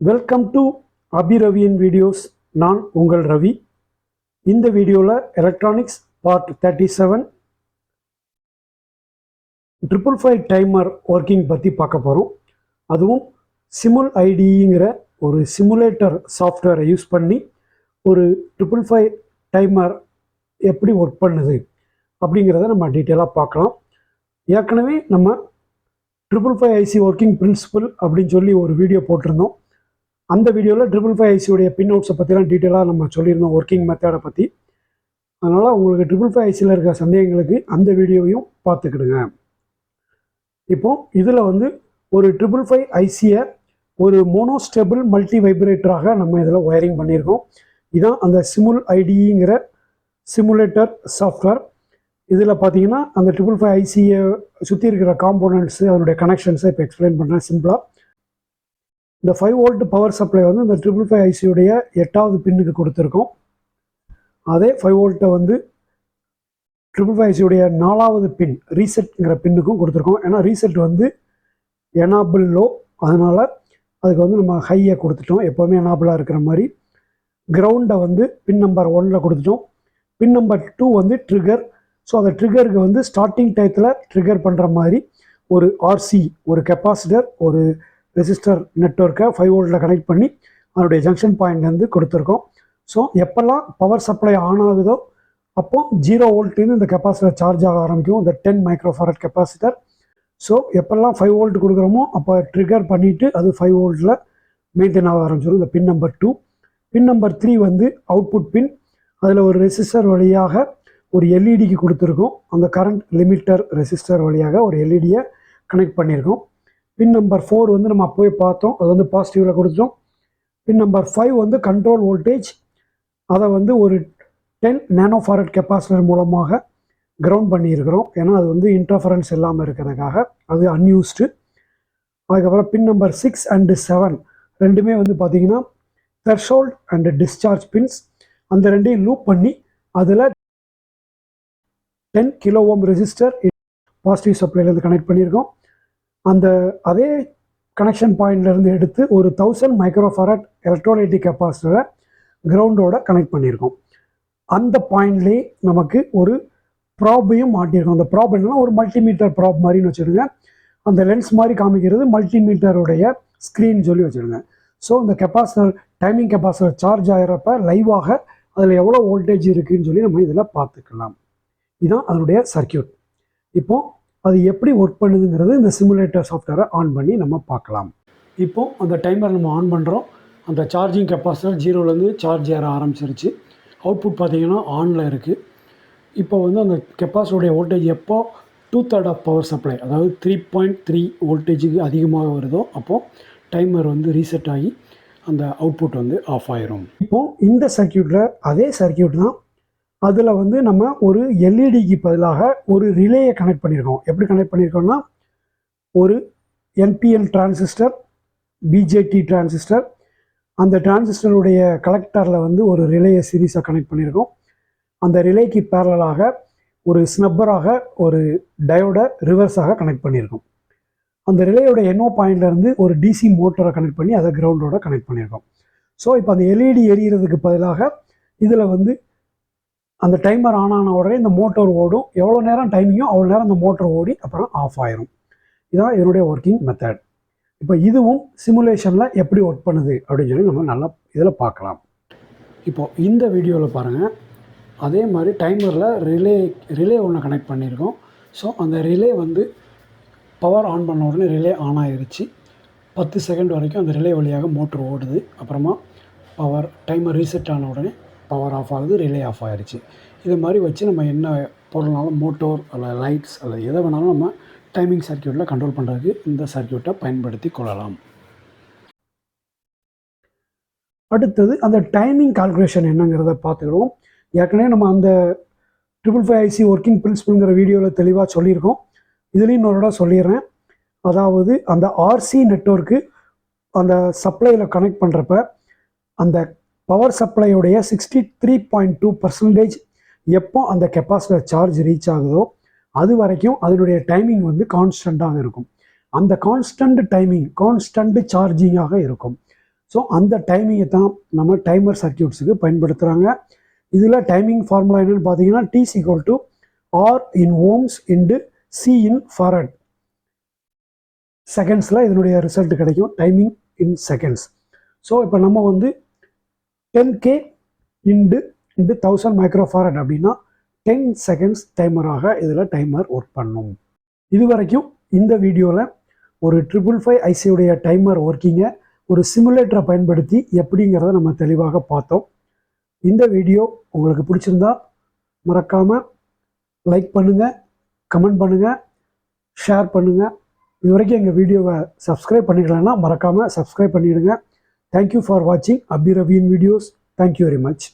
Welcome to அபிரவியின் videos. நான் உங்கள் ரவி. இந்த வீடியோவில் எலக்ட்ரானிக்ஸ் பார்ட் 37 555 டைமர் ஒர்க்கிங் பற்றி பார்க்க போகிறோம். அதுவும் சிமுல் ஐடிங்கிற ஒரு சிமுலேட்டர் சாஃப்ட்வேரை யூஸ் பண்ணி ஒரு 555 டைமர் எப்படி ஒர்க் பண்ணுது அப்படிங்கிறத நம்ம டீட்டெயிலாக பார்க்கலாம். ஏற்கனவே நம்ம 555 ஐசி ஒர்க்கிங் பிரின்சிபல் அப்படின்னு சொல்லி ஒரு வீடியோ போட்டிருந்தோம். அந்த வீடியோவில் 555 ஐசியோடைய பின் அவுட்ஸை பற்றிலாம் டீட்டெயிலாக நம்ம சொல்லியிருந்தோம், ஒர்க்கிங் மெத்தடை பற்றி. அதனால் உங்களுக்கு 555 ஐசியில் இருக்கிற சந்தேகங்களுக்கு அந்த வீடியோவையும் பார்த்துக்கிடுங்க. இப்போது இதில் ஒரு 555 ஐசியை ஒரு மோனோஸ்டேபிள் மல்டி வைப்ரேட்டராக நம்ம இதில் ஒயரிங் பண்ணியிருக்கோம். இதுதான் அந்த சிமுல் ஐடிங்கிற சிமுலேட்டர் சாஃப்ட்வேர். இதில் பார்த்தீங்கன்னா அந்த 555 ஐசியை சுற்றி இருக்கிற காம்போனன்ட்ஸு, அதனுடைய கனெக்ஷன்ஸை இப்போ எக்ஸ்பிளைன் பண்ணுறேன் சிம்பிளாக. இந்த 5 வோல்ட் பவர் சப்ளை இந்த 555 ஐசியுடைய 8வது பின்னுக்கு கொடுத்துருக்கோம். அதே 5 வோல்ட்டை 555 ஐசியுடைய 4வது பின் ரீசெட்ங்கிற பின்னுக்கும் கொடுத்துருக்கோம். ஏன்னா ரீசெட் எனாபிள் லோ, அதனால் அதுக்கு நம்ம ஹையை கொடுத்துட்டோம், எப்போவுமே எனாபிளாக இருக்கிற மாதிரி. கிரவுண்டை பின் நம்பர் 1ல் கொடுத்துட்டோம். பின் நம்பர் 2 ட்ரிகர். ஸோ அந்த ட்ரிகருக்கு ஸ்டார்டிங் டயத்தில் ட்ரிகர் பண்ணுற மாதிரி ஒரு ஆர்சி, ஒரு கெப்பாசிட்டர், ஒரு ரெசிஸ்டர் நெட்வொர்க்கை 5 வோல்ட்டில் கனெக்ட் பண்ணி அதனுடைய ஜங்ஷன் பாயிண்ட் கொடுத்துருக்கோம். ஸோ எப்போல்லாம் பவர் சப்ளை ஆன் ஆகுதோ அப்போது 0 வோல்ட்லேருந்து இந்த கெப்பாசிட்டர் சார்ஜ் ஆக ஆரம்பிக்கும், இந்த 10 மைக்ரோஃபாரட் கெப்பாசிட்டர். ஸோ எப்போல்லாம் 5 வோல்ட் கொடுக்குறோமோ அப்போ ட்ரிகர் பண்ணிவிட்டு அது 5 வோல்ட்டில் மெயின்டைன் ஆக ஆரம்பிச்சிடும். இந்த பின் நம்பர் 2. பின் நம்பர் 3 அவுட்புட் பின். அதில் ஒரு ரெசிஸ்டர் வழியாக ஒரு எல்இடிக்கு கொடுத்துருக்கோம். அந்த கரண்ட் லிமிட்டர் ரெசிஸ்டர் வழியாக ஒரு எல்இடியை கனெக்ட் பண்ணியிருக்கோம். பின் நம்பர் 4 நம்ம அப்போவே பார்த்தோம், அது பாசிட்டிவில் கொடுத்துட்டோம். பின் நம்பர் 5 கண்ட்ரோல் வோல்டேஜ். அதை ஒரு 10 நேனோஃபாரட் கெப்பாசிட்டர் மூலமாக கிரவுண்ட் பண்ணியிருக்கிறோம். ஏன்னா அது இன்டர்ஃபரன்ஸ் இல்லாமல் இருக்கிறதுக்காக, அது அன்யூஸ்டு. அதுக்கப்புறம் பின் நம்பர் 6 and 7 ரெண்டுமே பார்த்தீங்கன்னா த்ரெஷோல்ட் அண்ட் டிஸ்சார்ஜ் பின்ஸ். அந்த ரெண்டையும் லூப் பண்ணி அதில் 10 கிலோ ஓம் ரெசிஸ்டர் பாசிட்டிவ் சப்ளைலேருந்து கனெக்ட் பண்ணியிருக்கோம். அதே கனெக்ஷன் பாயிண்ட்லேருந்து எடுத்து ஒரு 1000 மைக்ரோஃபாரட் எலக்ட்ரோலைட்டிக் கெப்பாசிட்டரை கிரவுண்டோட கனெக்ட் பண்ணியிருக்கோம். அந்த பாயிண்ட்லேயே நமக்கு ஒரு ப்ராப்பையும் மாட்டியிருக்கோம். அந்த ப்ராப் என்னன்னா ஒரு மல்டிமீட்டர் ப்ராப் மாதிரின்னு வச்சுருங்க. அந்த லென்ஸ் மாதிரி காமிக்கிறது மல்டிமீட்டருடைய ஸ்க்ரீன் சொல்லி வச்சுருங்க. ஸோ இந்த கெப்பாசிட்டர், டைமிங் கெப்பாசிட்டர் சார்ஜ் ஆகிறப்ப லைவாக அதில் எவ்வளோ வோல்டேஜ் இருக்குதுன்னு சொல்லி நம்ம இதில் பார்த்துக்கலாம். இதுதான் அதனுடைய சர்க்கியூட். இப்போது அது எப்படி ஒர்க் பண்ணுதுங்கிறது இந்த சிமுலேட்டர் சாஃப்ட்வேரை ஆன் பண்ணி நம்ம பார்க்கலாம். இப்போது அந்த டைமர் நம்ம ஆன் பண்ணுறோம். அந்த சார்ஜிங் கெப்பாசிட்டர் 0லேருந்து சார்ஜ் ஏற ஆரம்பிச்சிருச்சு. அவுட்புட் பார்த்திங்கன்னா ஆனில் இருக்குது. இப்போ அந்த கெப்பாசிட்டருடைய வோல்டேஜ் எப்போ 2/3 ஆஃப் பவர் சப்ளை, அதாவது 3.3 வோல்டேஜுக்கு அதிகமாக வருதோ அப்போது டைமர் ரீசெட் ஆகி அந்த அவுட்புட் ஆஃப் ஆயிரும். இப்போது இந்த சர்க்கியூட்டில் அதே சர்க்கியூட் தான். அதில் நம்ம ஒரு எல்இடிக்கு பதிலாக ஒரு ரிலேயை கனெக்ட் பண்ணியிருக்கோம். எப்படி கனெக்ட் பண்ணியிருக்கோம்னா, ஒரு என்பிஎன் டிரான்சிஸ்டர், பிஜேடி டிரான்சிஸ்டர், அந்த டிரான்சிஸ்டருடைய கலெக்டரில் ஒரு ரிலேயை சீரீஸாக கனெக்ட் பண்ணியிருக்கோம். அந்த ரிலேக்கு பேரலாக ஒரு ஸ்னப்பராக ஒரு டயோடை ரிவர்ஸாக கனெக்ட் பண்ணியிருக்கோம். அந்த ரிலேயோட NO பாயிண்ட்லேருந்து ஒரு டிசி மோட்டரை கனெக்ட் பண்ணி அதை கிரவுண்டோட கனெக்ட் பண்ணியிருக்கோம். ஸோ இப்போ அந்த எல்இடி எரியறதுக்கு பதிலாக இதில் அந்த டைமர் ஆன் ஆன உடனே இந்த மோட்டர் ஓடும். எவ்வளோ நேரம் டைமிங்கோ அவ்வளோ நேரம் அந்த மோட்டர் ஓடி அப்புறம் ஆஃப் ஆயிரும். இதுதான் இதனுடைய ஒர்க்கிங் மெத்தட். இப்போ இதுவும் சிமுலேஷனில் எப்படி ஒர்க் பண்ணுது அப்படின்னு சொல்லி நம்ம நல்லா இதில் பார்க்கலாம். இப்போது இந்த வீடியோவில் பாருங்கள், அதே மாதிரி டைமரில் ரிலே ஒன்று கனெக்ட் பண்ணியிருக்கோம். ஸோ அந்த ரிலே பவர் ஆன் பண்ண உடனே ரிலே ஆன் ஆகிருச்சு. 10 செகண்ட் வரைக்கும் அந்த ரிலே வழியாக மோட்டர் ஓடுது. அப்புறமா பவர் டைமர் ரீசெட் ஆன உடனே பவர் ஆஃப் ஆகுது, ரிலே ஆஃப் ஆகிடுச்சு. இது மாதிரி வச்சு நம்ம என்ன பொருள்னாலும், மோட்டோர் அல்லது லைட்ஸ் அல்லது எதை வேணாலும் நம்ம டைமிங் சர்க்கியூட்டில் கண்ட்ரோல் பண்ணுறதுக்கு இந்த சர்க்கியூட்டை பயன்படுத்தி கொள்ளலாம். அடுத்தது அந்த டைமிங் கால்குலேஷன் என்னங்கிறத பார்த்துக்கிடுவோம். ஏற்கனவே நம்ம அந்த 555 ஐசி ஒர்க்கிங் பிரின்சிபல்ங்கிற வீடியோவில் தெளிவாக சொல்லியிருக்கோம். இதுலேயும் இன்னொரு சொல்லிடுறேன். அதாவது அந்த ஆர்சி நெட்வொர்க்கு அந்த சப்ளையில் கனெக்ட் பண்ணுறப்ப அந்த பவர் சப்ளையுடைய 63.2% எப்போ அந்த கெப்பாசிட்டர் சார்ஜ் ரீச் ஆகுதோ அது வரைக்கும் அதனுடைய டைமிங் கான்ஸ்டண்ட்டாக இருக்கும். அந்த கான்ஸ்டன்ட் டைமிங் கான்ஸ்டன்ட் சார்ஜிங்காக இருக்கும். ஸோ அந்த டைமிங்கை தான் நம்ம டைமர் சர்க்கியூட்ஸுக்கு பயன்படுத்துகிறாங்க. இதில் டைமிங் ஃபார்முலா என்னென்னு பார்த்தீங்கன்னா T = R in ohms into C in farad. செகண்ட்ஸில் இதனுடைய ரிசல்ட் கிடைக்கும், டைமிங் இன் செகண்ட்ஸ். ஸோ இப்போ நம்ம வந்து 10K into 1000 மைக்ரோஃபாரட் அப்படின்னா 10 செகண்ட்ஸ் டைமராக இதில் டைமர் ஒர்க் பண்ணும். இது வரைக்கும் இந்த வீடியோவில் ஒரு 555 ஐசியுடைய டைமர் ஒர்க்கிங்கை ஒரு சிமுலேட்டரை பயன்படுத்தி எப்படிங்கிறத நம்ம தெளிவாக பார்த்தோம். இந்த வீடியோ உங்களுக்கு பிடிச்சிருந்தா மறக்காமல் லைக் பண்ணுங்கள், கமெண்ட் பண்ணுங்கள், ஷேர் பண்ணுங்கள். இது வரைக்கும் எங்கள் வீடியோவை சப்ஸ்கிரைப் பண்ணிக்கலன்னா மறக்காமல் சப்ஸ்கிரைப் பண்ணிவிடுங்க. தேங்க்யூ ஃபார் வாட்சிங் அபி ரவியின் வீடியோஸ். Thank you very much.